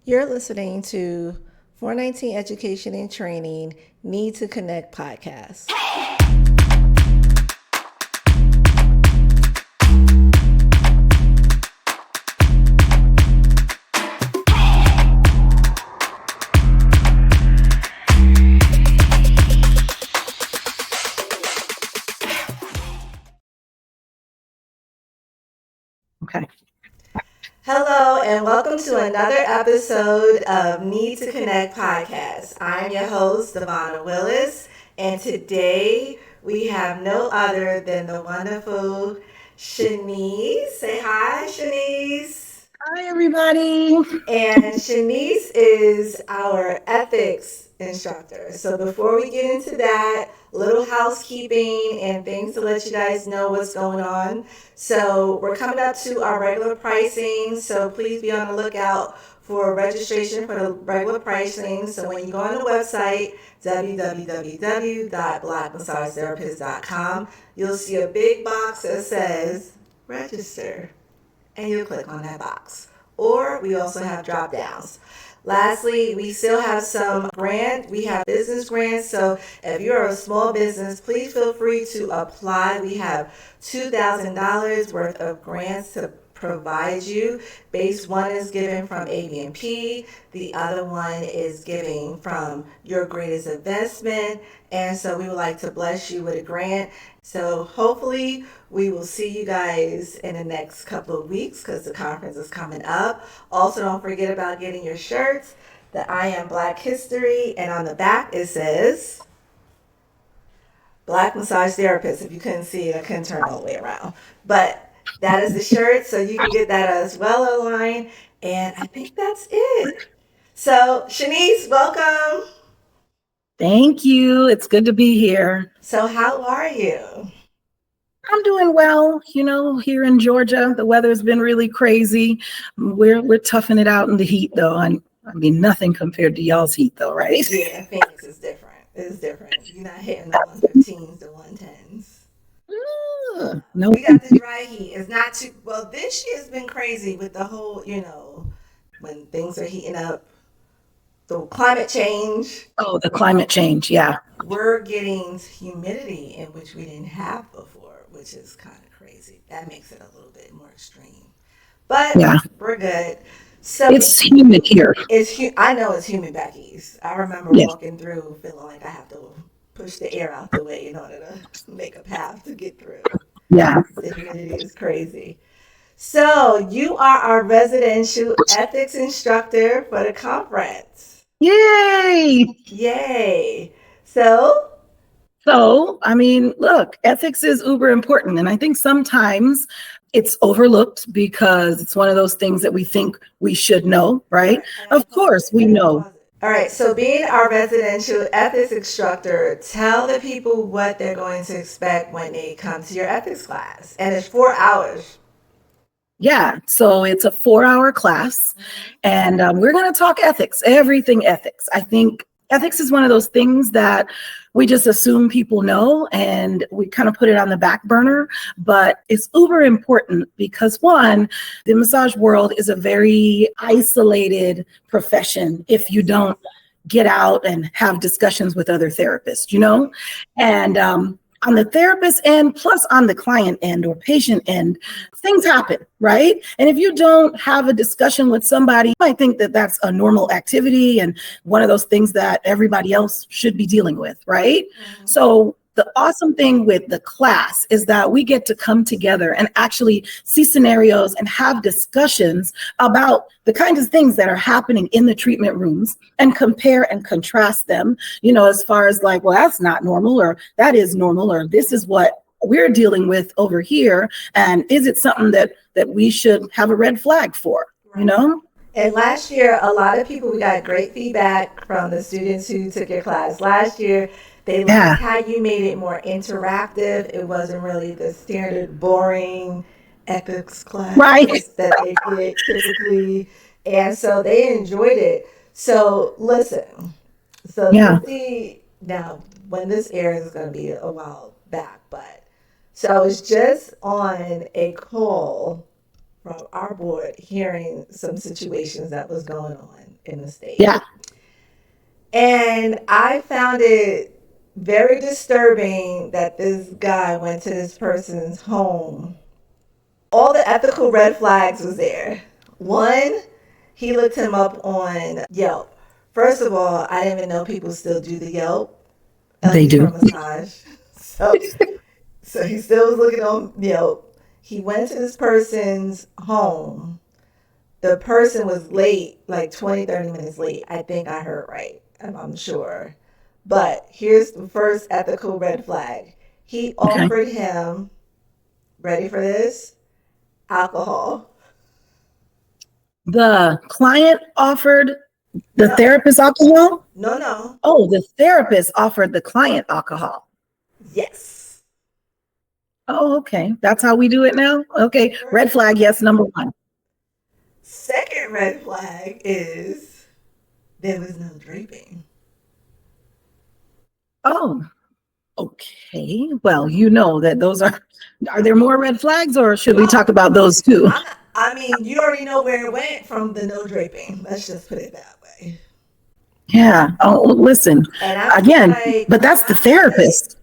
You're listening to 419 Education and Training Need to Connect podcast. Okay. Hello, and welcome to another episode of Need to Connect podcast. I'm your host, Devonna Willis, and today we have no other than the wonderful Shanese. Say hi, Shanese. Hi, everybody. And Shanese is our ethics instructor. So before we get into that, little housekeeping and things to let you guys know what's going on. So we're coming up to our regular pricing. So please be on the lookout for registration for the regular pricing. So when you go on the website, www.blackmassagetherapist.com, you'll see a big box that says register, and you'll click on that box. Or we also have drop downs. Lastly, we still have some grant. We have business grants. So if you're a small business, please feel free to apply. We have $2,000 worth of grants to provide you. Base one is given from ABNP. The other one is giving from Your Greatest Investment. And so we would like to bless you with a grant. So hopefully we will see you guys in the next couple of weeks because the conference is coming up. Also, don't forget about getting your shirts, the I Am Black History, and on the back it says Black Massage Therapist. If you couldn't see it, I couldn't turn all the way around. But that is the shirt, so you can get that as well online. And I think that's it. So, Shanese, welcome. Thank you. It's good to be here. So, how are you? I'm doing well. Here in Georgia, the weather's been really crazy. We're toughing it out in the heat, though. I mean, nothing compared to y'all's heat, though, right? Yeah, Phoenix is different. It's different. You're not hitting the 115s, the 110s. No. We got the dry heat. It's not too well. This year's been crazy with the whole, when things are heating up, the climate change. Oh, the climate change. Yeah. We're getting humidity in which we didn't have before, which is kind of crazy. That makes it a little bit more extreme. But yeah, we're good. So it's humid here. I know it's humid back east. I remember walking through feeling like I have to push the air out the way in order to make a path to get through. Yeah. The humidity is crazy. So you are our residential ethics instructor for the conference. Yay! Yay! I mean, look, ethics is uber important. And I think sometimes it's overlooked because it's one of those things that we think we should know, right? Of course, we know. All right, so being our residential ethics instructor, tell the people what they're going to expect when they come to your ethics class. And it's 4 hours. Yeah, so it's a 4-hour class, and we're going to talk ethics, everything ethics. I think ethics is one of those things that we just assume people know, and we kind of put it on the back burner, but it's uber important because, one, the massage world is a very isolated profession if you don't get out and have discussions with other therapists, and on the therapist end, plus on the client end or patient end, things happen, right? And if you don't have a discussion with somebody, I think that that's a normal activity and one of those things that everybody else should be dealing with, right? Mm-hmm. So the awesome thing with the class is that we get to come together and actually see scenarios and have discussions about the kinds of things that are happening in the treatment rooms and compare and contrast them, as far as like, well, that's not normal, or that is normal, or this is what we're dealing with over here. And is it something that we should have a red flag for, And last year, a lot of people, we got great feedback from the students who took your class last year. They liked how you made it more interactive. It wasn't really the standard boring ethics class that they get typically. And so they enjoyed it. So listen, now when this airs is going to be a while back, but so I was just on a call from our board hearing some situations that was going on in the state. Yeah. And I found it very disturbing that this guy went to this person's home. All the ethical red flags was there. One, he looked him up on Yelp. First of all, I didn't even know people still do the Yelp. They do. For massage. So he still was looking on Yelp. He went to this person's home. The person was late, like 20, 30 minutes late. I think I heard right. I'm sure. But here's the first ethical red flag. He offered him, ready for this? Alcohol. The client offered the therapist alcohol? No. Oh, the therapist offered the client alcohol. Yes. Oh, okay. That's how we do it now? Okay. Red flag, yes, number one. Second red flag is there was no draping. Oh, okay. Well, you know that those are there more red flags, or should we talk about those too? I mean, you already know where it went from the no draping. Let's just put it that way. Yeah. Oh, listen, again, like, but that's the therapist.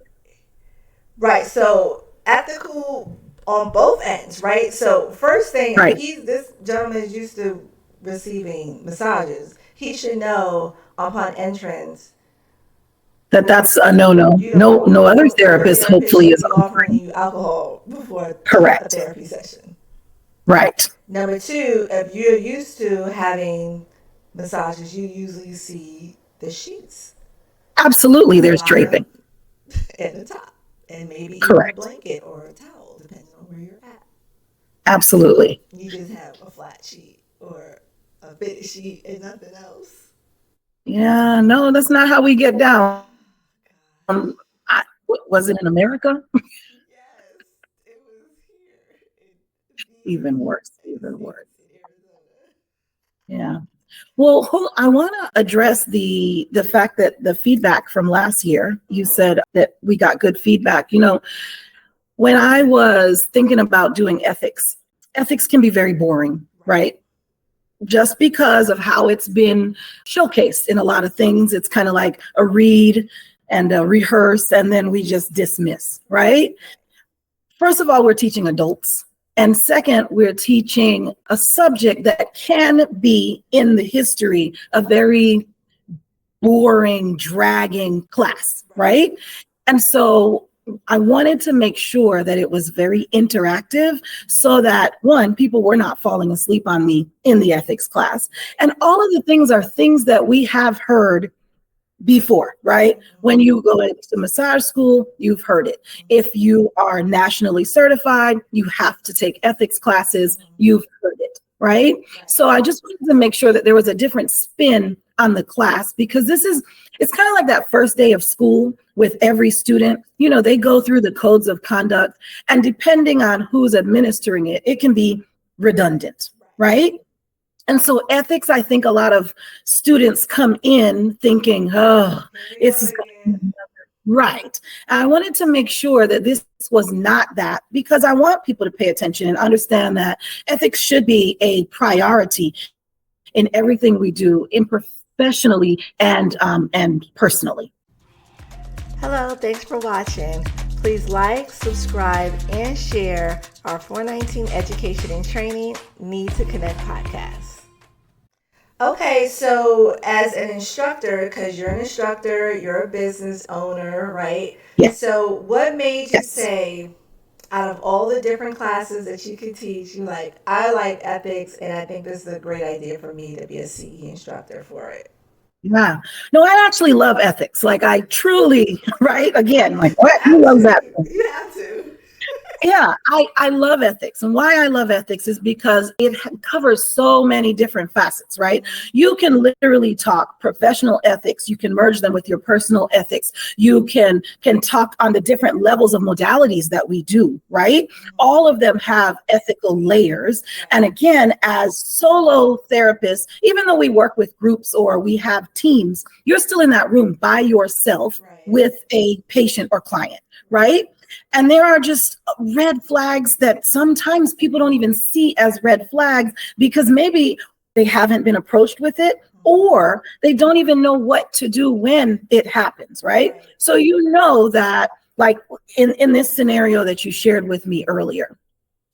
Right. So ethical on both ends, right? So first thing, right. This gentleman is used to receiving massages. He should know upon entrance that's a no. No other therapist hopefully is offering you alcohol before correct a therapy session. Right. Number two, if you're used to having massages, you usually see the sheets. Absolutely, there's draping at the top, and maybe correct a blanket or a towel, depending on where you're at. Absolutely. You just have a flat sheet or a fitted sheet and nothing else. Yeah, no, that's not how we get down. Was it in America? Yes, it was here. Even worse. Yeah. Well, I want to address the fact that the feedback from last year, you said that we got good feedback. You know, when I was thinking about doing ethics can be very boring, right? Just because of how it's been showcased in a lot of things. It's kind of like a read and a rehearse, and then we just dismiss, right? First of all, we're teaching adults. And second, we're teaching a subject that can be in the history a very boring, dragging class, right? And so I wanted to make sure that it was very interactive so that, one, people were not falling asleep on me in the ethics class. And all of the things are things that we have heard before, right? When you go into massage school, you've heard it. If you are nationally certified, you have to take ethics classes, you've heard it, right? So I just wanted to make sure that there was a different spin on the class, because it's kind of like that first day of school with every student. You know, they go through the codes of conduct, and depending on who's administering it, it can be redundant, right? And so ethics, I think a lot of students come in thinking, oh, it's right. And I wanted to make sure that this was not that, because I want people to pay attention and understand that ethics should be a priority in everything we do, in professionally and personally. Hello, thanks for watching. Please like, subscribe, and share our 419 Education and Training Need to Connect podcast. Okay, so as an instructor, because you're an instructor, you're a business owner, right? Yes. So what made you say, out of all the different classes that you could teach, you like, I like ethics, and I think this is a great idea for me to be a CE instructor for it? Yeah. No, I actually love ethics. Like, I truly, right? Again, like, what? Who loves that? You have to. Yeah, I love ethics. And why I love ethics is because it covers so many different facets, right? You can literally talk professional ethics. You can merge them with your personal ethics. You can talk on the different levels of modalities that we do, right? All of them have ethical layers. And again, as solo therapists, even though we work with groups or we have teams, you're still in that room by yourself with a patient or client, right? And there are just red flags that sometimes people don't even see as red flags because maybe they haven't been approached with it, or they don't even know what to do when it happens, right? So you know that, like in this scenario that you shared with me earlier,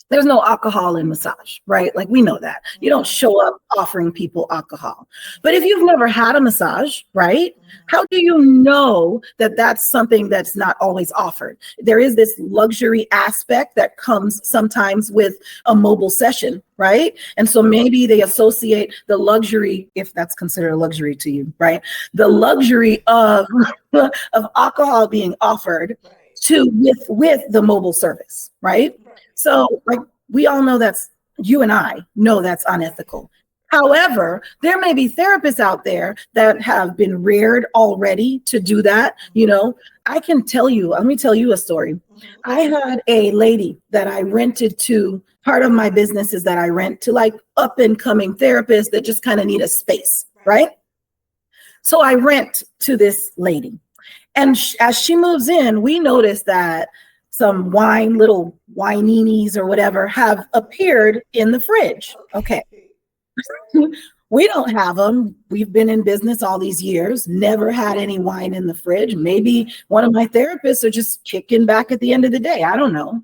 there's no alcohol in massage, right? Like we know that. You don't show up offering people alcohol. But if you've never had a massage, right? How do you know that that's something that's not always offered? There is this luxury aspect that comes sometimes with a mobile session, right? And so maybe they associate the luxury, if that's considered a luxury to you, right? The luxury of of alcohol being offered to with the mobile service, right? So, like, we all know you and I know that's unethical. However, there may be therapists out there that have been reared already to do that. I can tell you, let me tell you a story. I had a lady that I rented to. Part of my business is that I rent to like up and coming therapists that just kind of need a space, right? So I rent to this lady. And as she moves in, we notice that some little wininies or whatever have appeared in the fridge. Okay. We don't have them. We've been in business all these years, never had any wine in the fridge. Maybe one of my therapists are just kicking back at the end of the day. I don't know.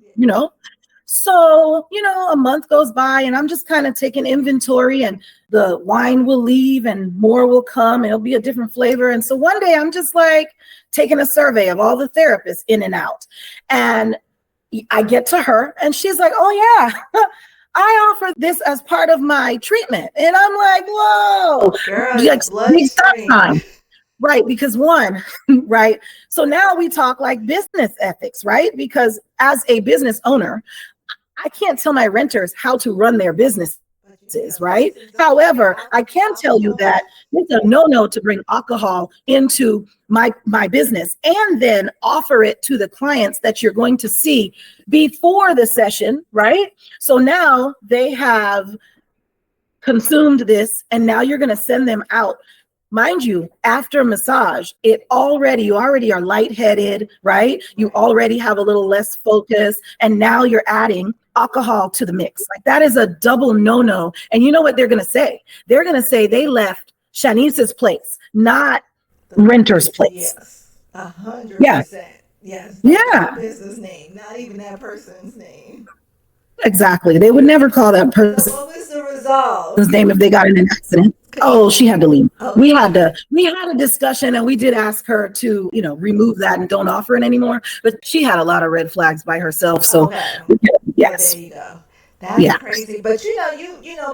So, a month goes by and I'm just kind of taking inventory, and the wine will leave and more will come and it'll be a different flavor. And so one day I'm just like taking a survey of all the therapists in and out. And I get to her and she's like, oh yeah, I offer this as part of my treatment. And I'm like, whoa, Girl, like, stop bloodstream. sign. Right, because one, right? So now we talk like business ethics, right? Because as a business owner, I can't tell my renters how to run their businesses, right? However, I can tell you that it's a no-no to bring alcohol into my business and then offer it to the clients that you're going to see before the session, right? So now they have consumed this and now you're going to send them out. Mind you, after massage, you already are lightheaded, right? You already have a little less focus, and now you're adding alcohol to the mix. Like, that is a double no-no. And you know what they're going to say? They're going to say they left Shanice's place, not renter's place. Yes, 100%. Yeah. Yes. Yeah. Business name, not even that person's name. Exactly. They would never call that So person's what was the result? name if they got in an accident. Oh, she had to leave. Okay. We had a discussion, and we did ask her to, remove that and don't offer it anymore. But she had a lot of red flags by herself. So Okay. yes. Well, there you go. That's crazy. But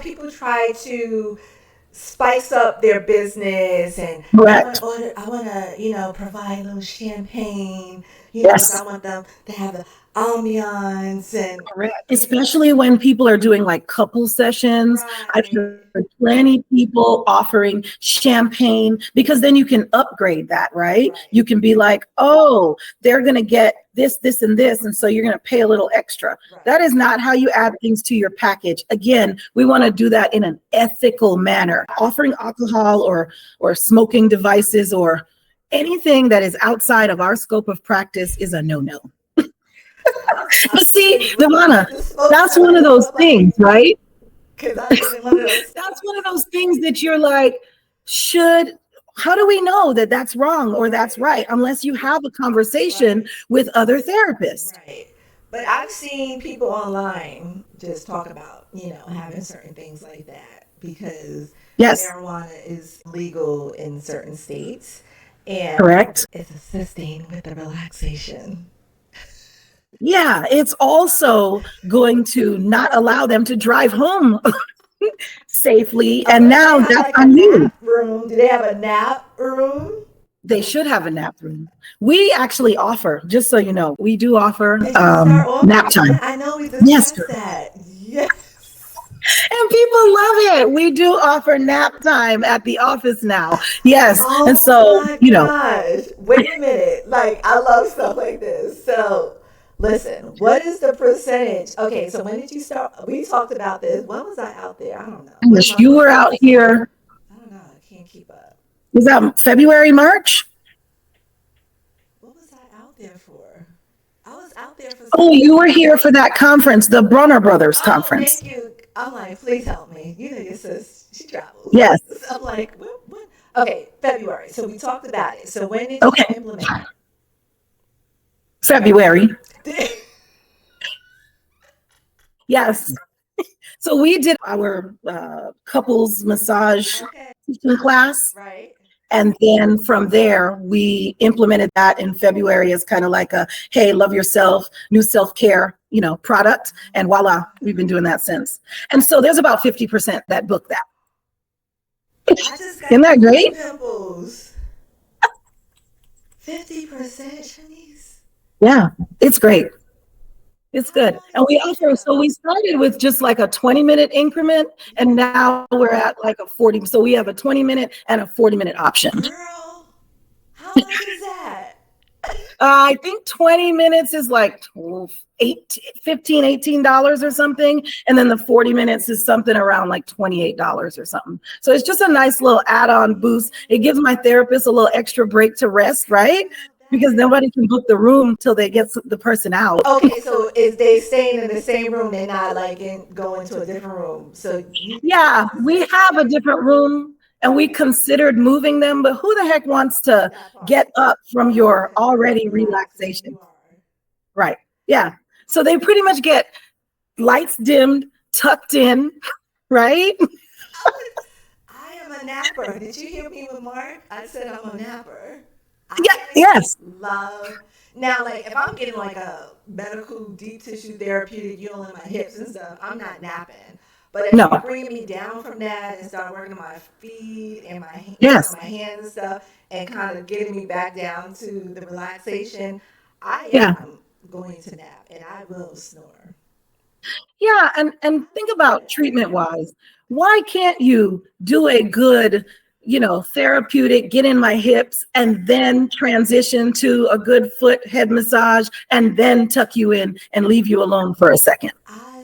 people try to spice up their business, and Correct. I want to provide a little champagne. Yes. I want them to have the ambiance and correct. Especially when people are doing like couple sessions. Right. I've heard plenty of people offering champagne because then you can upgrade that, right? You can be like, oh, they're going to get this, this, and this. And so you're going to pay a little extra. Right. That is not how you add things to your package. Again, we want to do that in an ethical manner. Offering alcohol or smoking devices or anything that is outside of our scope of practice is a no-no. But see, Devana, that's one of those things, right? That's one of those things that you're like, how do we know that that's wrong or that's right? Unless you have a conversation with other therapists. Right. But I've seen people online just talk about, having certain things like that because Yes. marijuana is legal in certain states and Correct. it's assisting with the relaxation. Yeah, it's also going to not allow them to drive home safely. And now that's on you. Do they have a nap room? They should have a nap room. We actually offer, just so you know, we do offer nap time. I know we discussed that. Yes. And people love it. We do offer nap time at the office now. Yes. Oh, and so, gosh. Wait a minute. Like, I love stuff like this. So, listen, what is the percentage? Okay, so when did you start? We talked about this. When was I out there? I don't know. Yes, you were out here. I don't know. I can't keep up. Was that February, March? What was I out there for? I was out there there for. Oh, you were here for that conference, the Brunner Brothers conference. Thank you. I'm like, please help me. You know, your sis, she travels. Yes. So I'm like, what? Okay, February. So we talked about it. So when did you Okay. implement? February. Yes. So we did our couples massage class. Right. And then from there, we implemented that in February as kind of like a, hey, love yourself, new self-care, product. And voila, we've been doing that since. And so there's about 50% that book that. Isn't that great? Pimples. 50%, Shanice. Yeah, it's great. It's good. And we offer, so we started with just like a 20-minute increment, and now we're at like a 40. So we have a 20-minute and a 40-minute option. Girl, how much is that? I think 20 minutes is like $18 or something. And then the 40 minutes is something around like $28 or something. So it's just a nice little add-on boost. It gives my therapist a little extra break to rest, right? Because nobody can book the room till they get the person out. Okay, so is they staying in the same room? They're not like going to a different room. So yeah, we have a different room, and we considered moving them, but who the heck wants to get up from your already relaxation? Right. Yeah. So they pretty much get lights dimmed, tucked in, right? I am a napper. Did you hear me with Mark? I said I'm a napper. Yes. Love. Now, like, if I'm getting like a medical deep tissue therapeutic, in my hips and stuff, I'm not napping. But if you bring me down from that and start working my feet and my my hands and stuff, and kind of getting me back down to the relaxation, I am going to nap, and I will snore. Yeah, and think about treatment wise. Why can't you do a good, therapeutic, get in my hips, and then transition to a good foot head massage, and then tuck you in and leave you alone for a second? I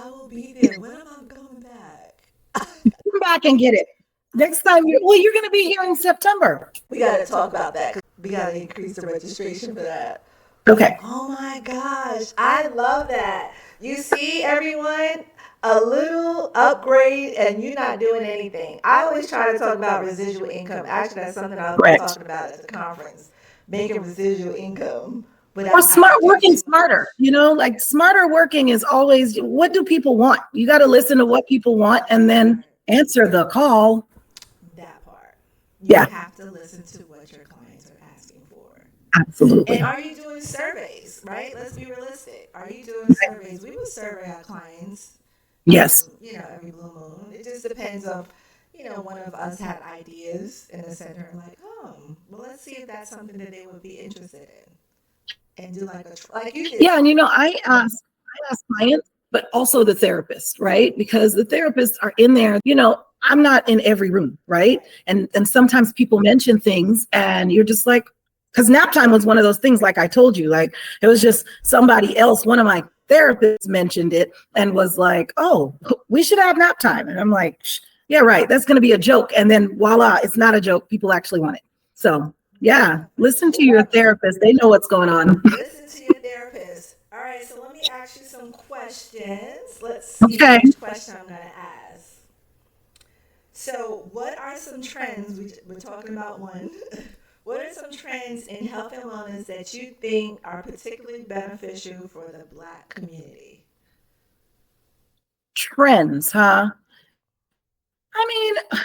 will be there. When am I coming back? Come back and get it. Next time you're going to be here in September. We got to talk about that, because we got to increase the registration for that. Okay. Oh my gosh, I love that. You see, everyone, a little upgrade and you're not doing anything. I always try to talk about residual income. Actually, that's something I was talking about at the conference, making residual income. Or working smarter, like smarter working is always, what do people want? You got to listen to what people want and then answer the call. That part. You have to listen to what your clients are asking for. Absolutely. And are you doing surveys, right? Let's be realistic. Are you doing surveys? We will survey our clients. Yes. Every blue moon. It just depends on, one of us had ideas in the center, like, well, let's see if that's something that they would be interested in. And do like you did. Yeah, and I ask clients, but also the therapist, right? Because the therapists are in there, I'm not in every room, right? And sometimes people mention things and you're just like, because nap time was one of those things, like I told you, like it was just somebody else, one of my therapists mentioned it and was like, oh, we should have nap time. And I'm like, yeah, right. That's going to be a joke. And then voila, it's not a joke. People actually want it. So yeah, listen to your therapist. They know what's going on. Listen to your therapist. All right, so let me ask you some questions. Let's see which question I'm going to ask. So what are some trends, we're talking about one, what are some trends in health and wellness that you think are particularly beneficial for the Black community? Trends, huh? I mean,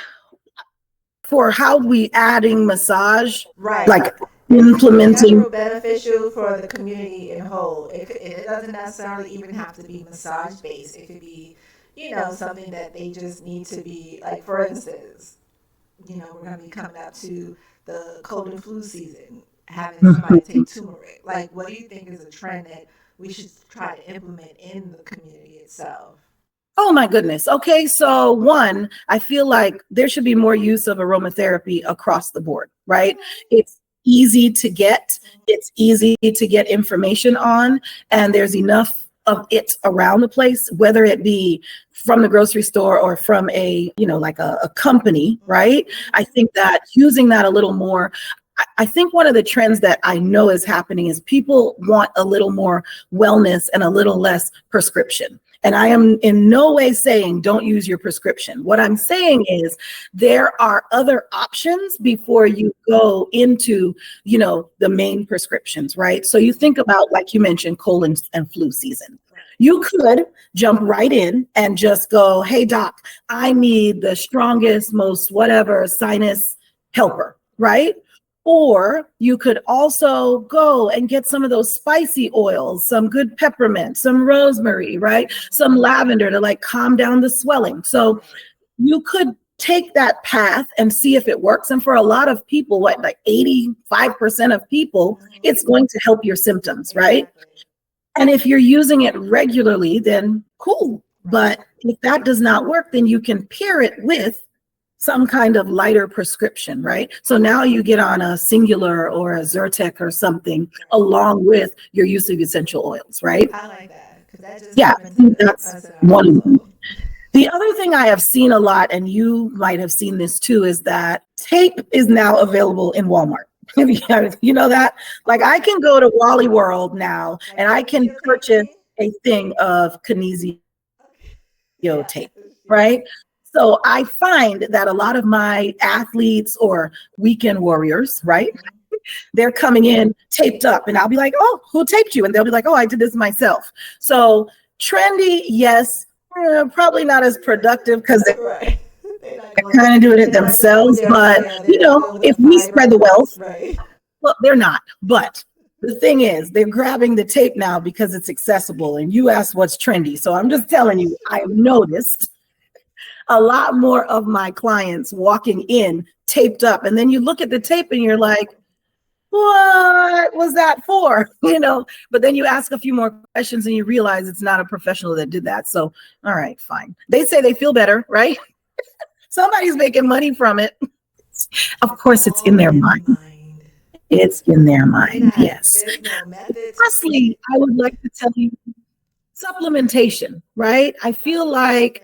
for how we adding massage, right? Like implementing beneficial for the community in whole. It doesn't necessarily even have to be massage based. It could be, something that they just need to be, like, for instance, we're going to be coming up to the cold and flu season, having somebody take turmeric. Like, what do you think is a trend that we should try to implement in the community itself? Oh my goodness. Okay. So one, I feel like there should be more use of aromatherapy across the board, right? It's easy to get, it's easy to get information on, and there's enough of it around the place, whether it be from the grocery store or from a, like a company, right? I think that using that a little more, I think one of the trends that I know is happening is people want a little more wellness and a little less prescription. And I am in no way saying don't use your prescription. What I'm saying is there are other options before you go into, the main prescriptions, right? So you think about, like you mentioned, cold and flu season. You could jump right in and just go, hey, doc, I need the strongest, most whatever sinus helper, right? Or you could also go and get some of those spicy oils, some good peppermint, some rosemary, right? Some lavender to like calm down the swelling. So you could take that path and see if it works. And for a lot of people, like 85% of people, it's going to help your symptoms, right? And if you're using it regularly, then cool. But if that does not work, then you can pair it with some kind of lighter prescription, right? So now you get on a Singular or a Zyrtec or something along with your use of essential oils, right? I like that. Because that just Yeah, that's one of them. The other thing I have seen a lot, and you might have seen this too, is that tape is now available in Walmart. You know that? Like I can go to Wally World now and I can purchase a thing of kinesio tape, right? So I find that a lot of my athletes or weekend warriors, right? They're coming in taped up and I'll be like, oh, who taped you? And they'll be like, oh, I did this myself. So trendy, yes, probably not as productive because they're kind of doing it themselves. But, if we spread the wealth, well, they're not. But the thing is, they're grabbing the tape now because it's accessible. And you asked what's trendy. So I'm just telling you, I've noticed a lot more of my clients walking in taped up. And then you look at the tape and you're like, what was that for? But then you ask a few more questions and you realize it's not a professional that did that. So, all right, fine. They say they feel better, right? Somebody's making money from it. Of course, it's in their mind. It's in their mind, yes. Lastly, I would like to tell you supplementation, right? I feel like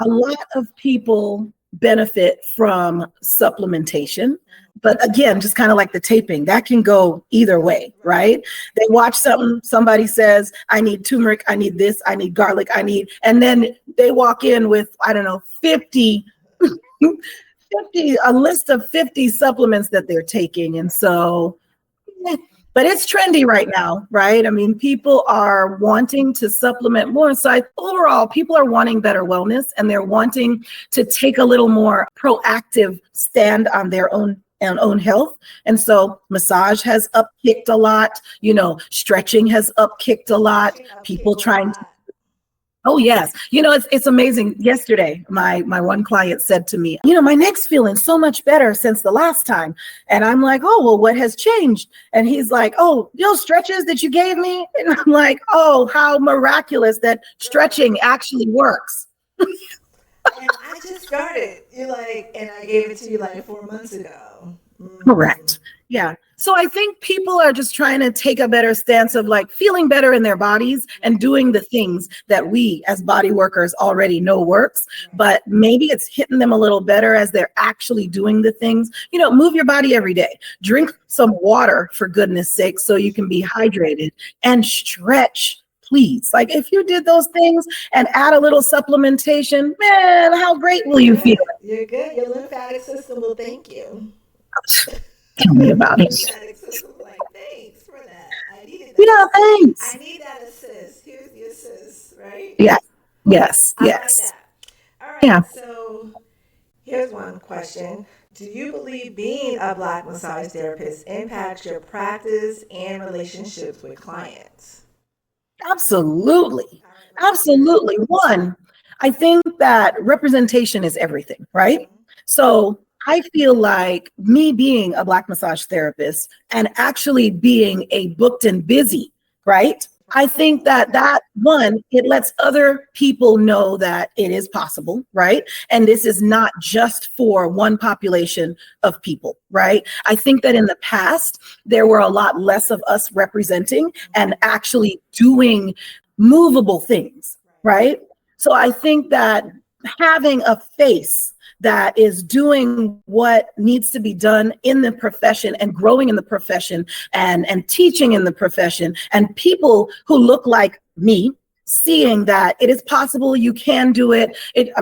a lot of people benefit from supplementation. But again, just kind of like the taping, that can go either way, right? They watch something, somebody says, I need turmeric, I need this, I need garlic, and then they walk in with, 50, a list of 50 supplements that they're taking. And so, but it's trendy right now, right? I mean, people are wanting to supplement more. So overall, people are wanting better wellness and they're wanting to take a little more proactive stand on their own health. And so massage has upkicked a lot, stretching has upkicked a lot. People trying to, oh yes. It's amazing. Yesterday, my one client said to me, my neck's feeling so much better since the last time. And I'm like, oh, well, what has changed? And he's like, oh, those stretches that you gave me. And I'm like, oh, how miraculous that stretching actually works. And I just started, and I gave it to you 4 months ago. Correct. Yeah. So I think people are just trying to take a better stance of feeling better in their bodies and doing the things that we as body workers already know works, but maybe it's hitting them a little better as they're actually doing the things. Move your body every day, drink some water for goodness sake, so you can be hydrated, and stretch. Please. If you did those things and add a little supplementation, man, how great will you feel? You're good. Your lymphatic system will thank you. Tell me about it. Lymphatic system will thanks for that. I needed that. Yeah, thanks. I need that assist. Here's the assist, right? Yeah. Yes. I Yes. like that. All right. Yeah. So here's one question. Do you believe being a Black massage therapist impacts your practice and relationships with clients? Absolutely. Absolutely. One, I think that representation is everything, right? So I feel like me being a Black massage therapist and actually being a booked and busy, right? I think that one, it lets other people know that it is possible, right? And this is not just for one population of people, right? I think that in the past, there were a lot less of us representing and actually doing movable things, right? So I think that having a face that is doing what needs to be done in the profession and growing in the profession and teaching in the profession, and people who look like me seeing that it is possible, you can do it.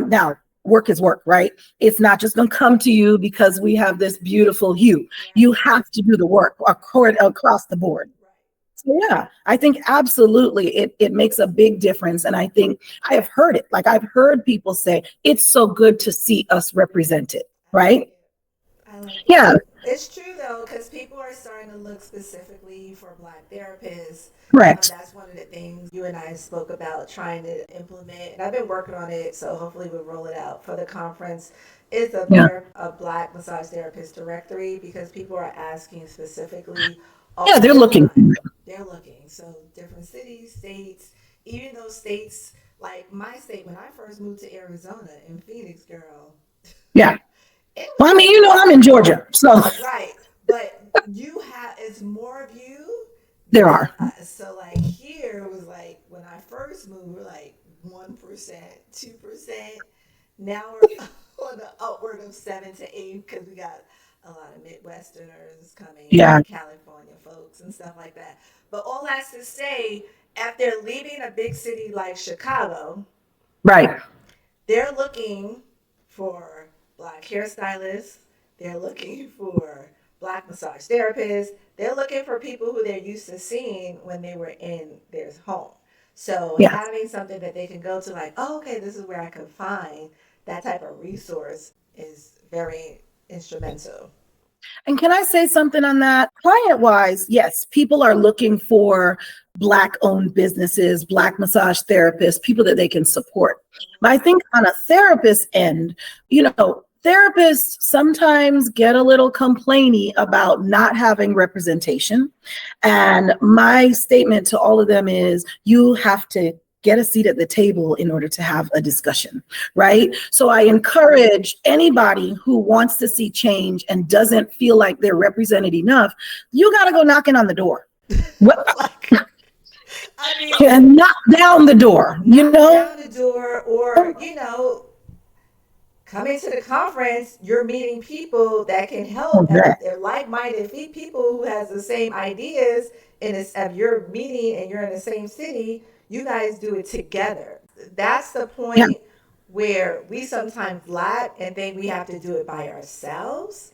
Now, work is work, right? It's not just going to come to you because we have this beautiful hue. You have to do the work across the board. So yeah, I think absolutely it makes a big difference. And I think I have heard it. Like, I've heard people say, it's so good to see us represented, right? I like it. Yeah, It's true though, because people are starting to look specifically for Black therapists. correct. That's one of the things you and I spoke about trying to implement, and I've been working on it. So hopefully we'll roll it out for the conference. Is Yeah. a Black massage therapist directory, because people are asking specifically all Yeah, they're the looking. time. They're looking. So different cities, states, even those states like my state. When I first moved to Arizona in Phoenix, girl, Yeah. it was Well, I mean, like I'm in Georgia, so right, but you have it's more of you there than are. us. So like here was like when I first moved, we're like 1%, 2%. Now we're on the upward of 7 to 8 because we got a lot of Midwesterners coming, Yeah, California folks and stuff like that. But all that's to say, after leaving a big city like Chicago, right. they're looking for Black hairstylists. They're looking for Black massage therapists. They're looking for people who they're used to seeing when they were in their home. So Yeah. having something that they can go to, like, oh, okay, this is where I can find that type of resource, is very instrumental. And can I say something on that? Client wise, yes, people are looking for Black owned businesses, Black massage therapists, people that they can support. But I think on a therapist end, therapists sometimes get a little complainy about not having representation. And my statement to all of them is, you have to get a seat at the table in order to have a discussion, right? So I encourage anybody who wants to see change and doesn't feel like they're represented enough, you got to go knocking on the door. Like, I mean, And knock down the door, knock down the door, or coming to the conference, you're meeting people that can help. And if Correct. they're like-minded people who has the same ideas, and it's, if you're meeting and you're in the same city, you guys do it together. That's the Yeah. point where we sometimes lack and think we have to do it by ourselves.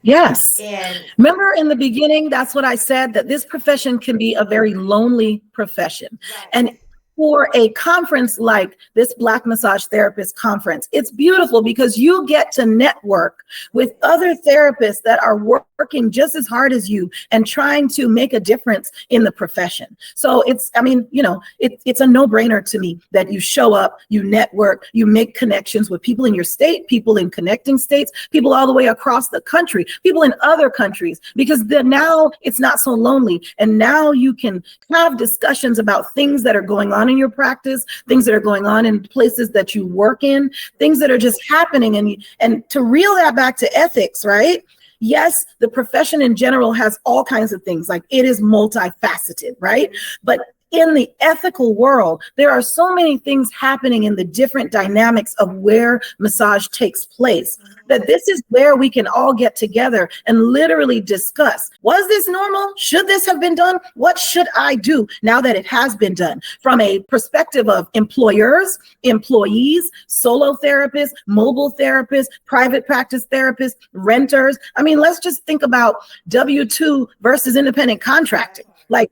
Yes. And Remember in the beginning, that's what I said, that this profession can be a very lonely profession. right, And for a conference like this Black Massage Therapist Conference, it's beautiful because you get to network with other therapists that are working just as hard as you and trying to make a difference in the profession. So it's a no-brainer to me that you show up, you network, you make connections with people in your state, people in connecting states, people all the way across the country, people in other countries, because now it's not so lonely. And now you can have discussions about things that are going on in your practice, things that are going on in places that you work in, things that are just happening. And to reel that back to ethics, right? Yes, the profession in general has all kinds of things, like it is multifaceted, right? But in the ethical world, there are so many things happening in the different dynamics of where massage takes place, that this is where we can all get together and literally discuss, was this normal? Should this have been done? What should I do now that it has been done? From a perspective of employers, employees, solo therapists, mobile therapists, private practice therapists, renters. I mean, let's just think about W-2 versus independent contracting. Like,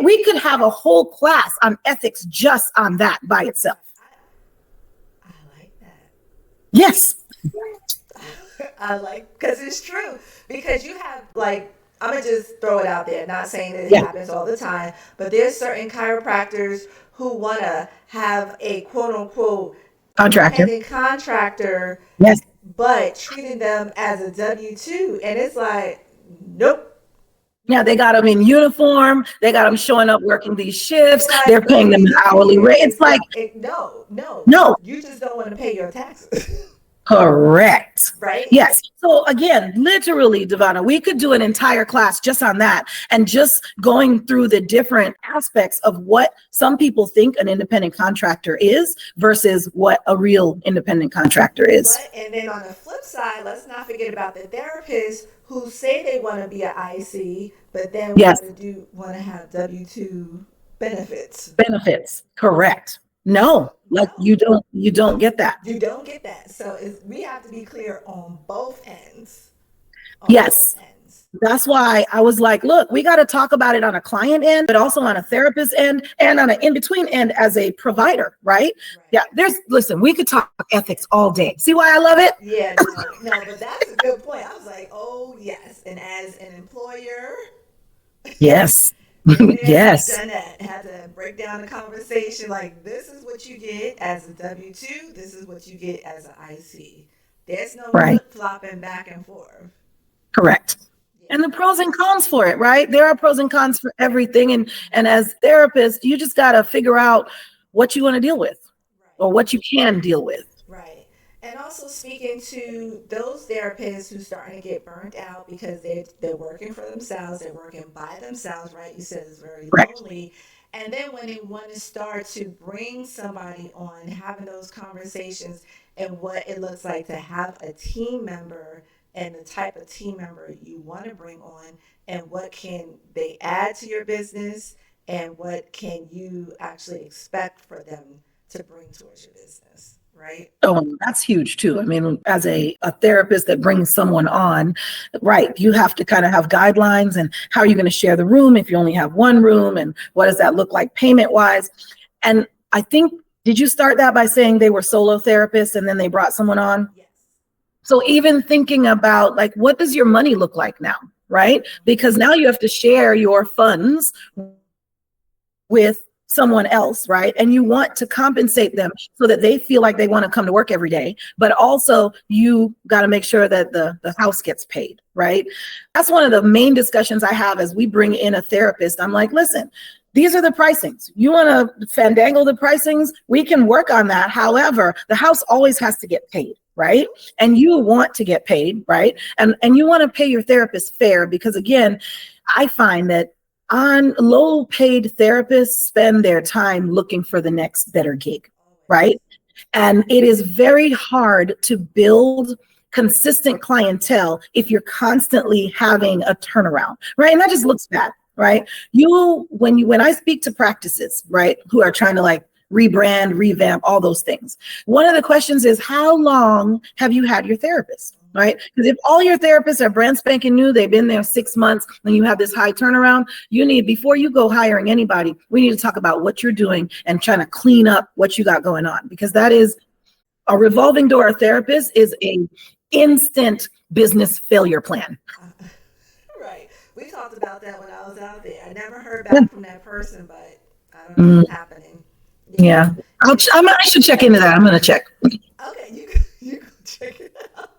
we could have a whole class on ethics just on that by itself. I like that. Yes. I like, because it's true. Because you have, like, I'm gonna just throw it out there. Not saying that it Yeah. happens all the time, but there's certain chiropractors who wanna have a quote unquote Contractor. independent contractor, Yes. but treating them as a W-2, and it's like, nope. Yeah, they got them in uniform. They got them showing up working these shifts. Like, They're paying them an look hourly here. rate. It's like, No, no, you just don't want to pay your taxes. Correct. right? Yes. So again, literally, Devonna, we could do an entire class just on that and just going through the different aspects of what some people think an independent contractor is versus what a real independent contractor is. But and then on the flip side, let's not forget about the therapists who say they want to be an IC, but then Yes. want to have W-2 benefits. Benefits. Correct. No, like you don't get that. You don't get that. So we have to be clear on both ends. Yes. Both ends. That's why I was like, look, we got to talk about it on a client end, but also on a therapist end and on an in-between end as a provider, right? Yeah, listen, we could talk ethics all day. See why I love it? Yeah, no, but that's a good point. I was like, oh, yes. And as an employer, yes. Yes. Done that. Had to break down the conversation. Like, this is what you get as a W-2. This is what you get as an IC. There's no flip-flopping back and forth. Correct. And the pros and cons for it, right? There are pros and cons for everything. And as therapists, you just got to figure out what you want to deal with or what you can deal with. Right. And also speaking to those therapists who starting to get burnt out because they're working for themselves, they're working by themselves, right? You said it's very lonely. And then when they want to start to bring somebody on, having those conversations and what it looks like to have a team member and the type of team member you want to bring on and what can they add to your business and what can you actually expect for them to bring towards your business. Right. Oh, that's huge too. I mean, as a therapist that brings someone on, right, you have to kind of have guidelines and how are you going to share the room if you only have one room and what does that look like payment wise? And I think, did you start that by saying they were solo therapists and then they brought someone on? Yes. So even thinking about like, what does your money look like now? Right? Because now you have to share your funds with someone else, right? And you want to compensate them so that they feel like they want to come to work every day, but also you got to make sure that the house gets paid, right? That's one of the main discussions I have as we bring in a therapist. I'm like, listen, these are the pricings. You want to fandangle the pricings? We can work on that. However, the house always has to get paid, right? And you want to get paid, right? And you want to pay your therapist fair because again, I find that low paid therapists spend their time looking for the next better gig, right? And it is very hard to build consistent clientele if you're constantly having a turnaround, right? And that just looks bad, right? When I speak to practices, right, who are trying to like rebrand, revamp, all those things, one of the questions is, how long have you had your therapist? Right? Because if all your therapists are brand spanking new, they've been there 6 months, and you have this high turnaround, before you go hiring anybody, we need to talk about what you're doing and trying to clean up what you got going on, because that is a revolving door therapist is a instant business failure plan. Right. We talked about that when I was out there. I never heard back from that person, but I don't know what's happening. Yeah. I should check into that. I'm going to check. Okay, you go check it out.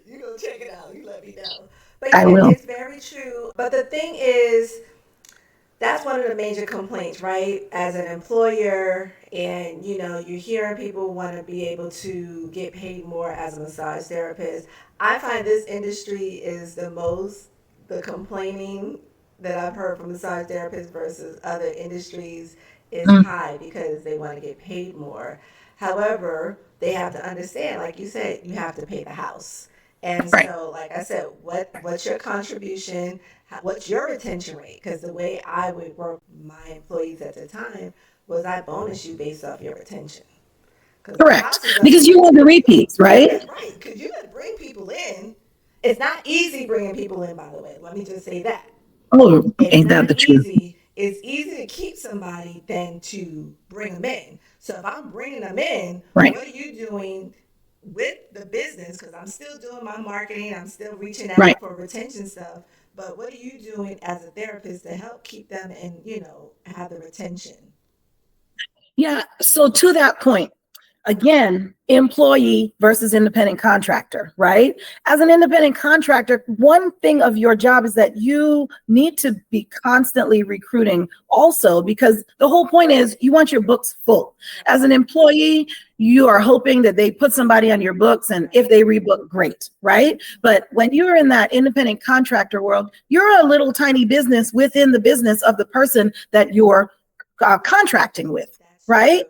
You go check it out. You let me know. But yeah, I will. It's very true. But the thing is, that's one of the major complaints, right? As an employer, and you're hearing people want to be able to get paid more as a massage therapist. I find this industry is the complaining that I've heard from massage therapists versus other industries is high because they want to get paid more. However, they have to understand, like you said, you have to pay the house. And so, like I said, what's your contribution? What's your retention rate? Because the way I would work my employees at the time was I bonus you based off your retention. Correct. Because you want the repeats, right? Right. Because you got to bring people in. It's not easy bringing people in, by the way. Let me just say that. Oh, ain't that the truth? It's easier to keep somebody than to bring them in. So if I'm bringing them in, right, what are you doing with the business? Because I'm still doing my marketing. I'm still reaching out right, for retention stuff. But what are you doing as a therapist to help keep them and, have the retention? Yeah. So to that point, again, employee versus independent contractor, right? As an independent contractor, one thing of your job is that you need to be constantly recruiting also, because the whole point is you want your books full. As an employee, you are hoping that they put somebody on your books, and if they rebook, great, right? But when you're in that independent contractor world, you're a little tiny business within the business of the person that you're contracting with, right?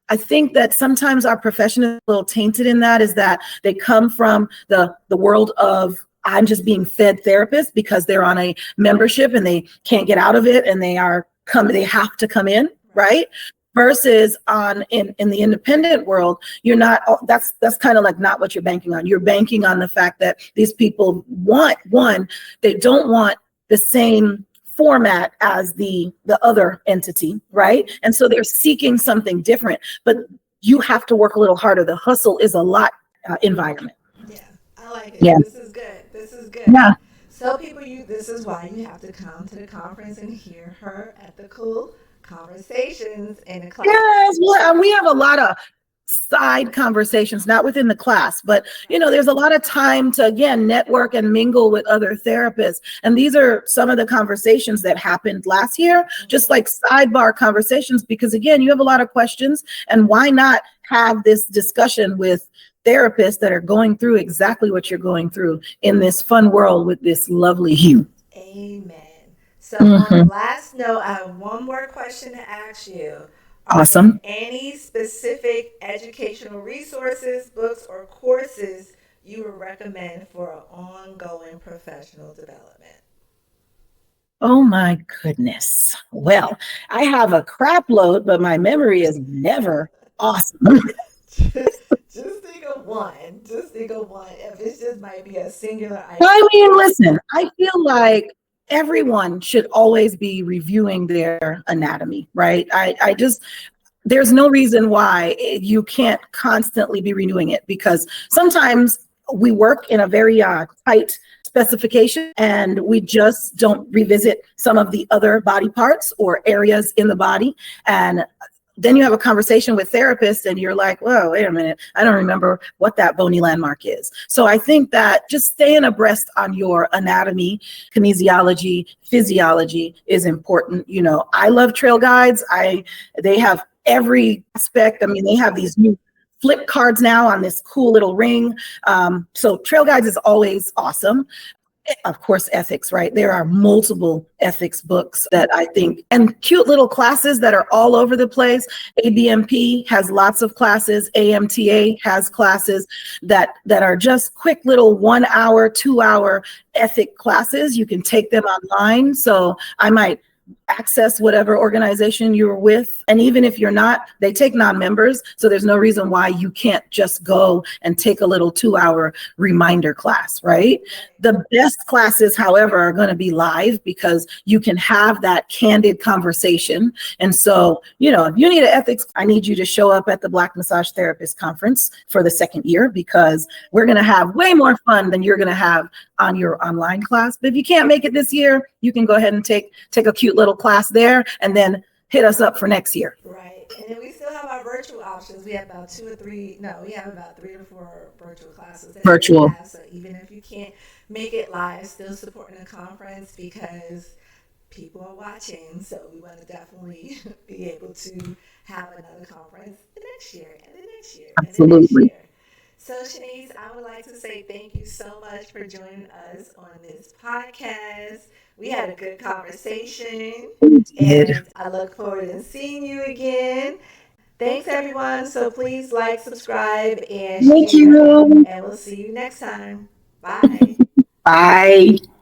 I think that sometimes our profession is a little tainted in that, is that they come from the world of, I'm just being fed therapists because they're on a membership and they can't get out of it, and they have to come in, right? Versus in the independent world, you're not, that's kind of like not what you're banking on. You're banking on the fact that these people they don't want the same format as the other entity, right? And so they're seeking something different, but you have to work a little harder. The hustle is a lot environment. Yeah, I like it. Yeah. This is good. This is good. Yeah. So people, this is why you have to come to the conference and hear her ethical conversations in the class. Yes. Well, and we have a lot of side conversations, not within the class, but there's a lot of time to, again, network and mingle with other therapists. And these are some of the conversations that happened last year, just like sidebar conversations, because again, you have a lot of questions, and why not have this discussion with therapists that are going through exactly what you're going through in this fun world with this lovely hue. Amen. So on the last note, I have one more question to ask you. Awesome. Any specific educational resources, books, or courses you would recommend for ongoing professional development? Oh my goodness. Well, I have a crap load, but my memory is never awesome. Just think of one. Just think of one. If it just might be a singular item. I mean, listen, I feel like everyone should always be reviewing their anatomy, right? There's no reason why you can't constantly be renewing it, because sometimes we work in a very tight specification and we just don't revisit some of the other body parts or areas in the body. And then you have a conversation with therapists and you're like, whoa, wait a minute, I don't remember what that bony landmark is. So I think that just staying abreast on your anatomy, kinesiology, physiology is important. I love trail guides. They have every aspect. I mean, they have these new flip cards now on this cool little ring. So trail guides is always awesome. Of course, ethics, right? There are multiple ethics books that I think, and cute little classes that are all over the place. ABMP has lots of classes. AMTA has classes that are just quick little 1 hour, 2 hour ethic classes. You can take them online. So I might access whatever organization you're with. And even if you're not, they take non-members. So there's no reason why you can't just go and take a little 2 hour reminder class, right? The best classes, however, are going to be live because you can have that candid conversation. And so, if you need an ethics, I need you to show up at the Black Massage Therapist Conference for the second year, because we're going to have way more fun than you're going to have on your online class. But if you can't make it this year, you can go ahead and take a cute little class there and then hit us up for next year. Right. And then we still have our virtual options. We have about 3 to 4 virtual classes. Virtual. So even if you can't make it live, still supporting the conference because people are watching. So we want to definitely be able to have another conference the next year and the next year. Absolutely. And the next year. So Shanese, I would like to say thank you so much for joining us on this podcast. We had a good conversation, and I look forward to seeing you again. Thanks, everyone. So please like, subscribe, and Thank share. you. And we'll see you next time. Bye. Bye.